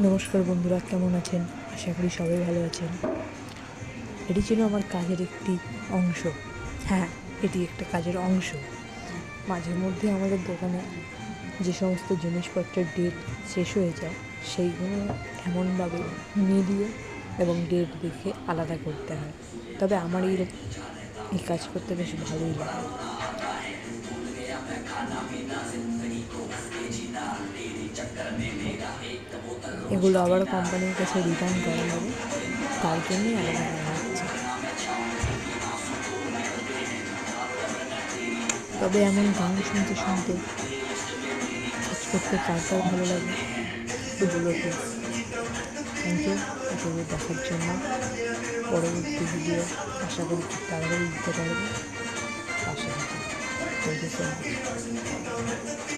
নমস্কার বন্ধুরা, কেমন আছেন? আশা করি সবাই ভালো আছেন। এটি ছিল আমার কাজের একটি অংশ। হ্যাঁ, এটি একটা কাজের অংশ। মাঝে মধ্যে আমাদের দোকানে যে সমস্ত জিনিসপত্রের ডেট শেষ হয়ে যায়, সেইগুলো এমনভাবে মিলিয়ে এবং ডেট দেখে আলাদা করতে হয়। তবে আমার এই কাজ করতে বেশ ভালোই লাগে। এগুলো আবার কোম্পানির কাছে রিটার্ন করা হবে, তার জন্যই আলাদা করা হচ্ছে। তবে এমন গান শুনতে শুনতে কাজ করতে কার কার ভালো লাগে একটু বলো প্লিজ। থ্যাংক ইউ এতদূর দেখার জন্য। পরবর্তী ভিডিও আশা করি খুব তাড়াতাড়ি দিতে পারবো। পাশে থাকুন। Thank you so much.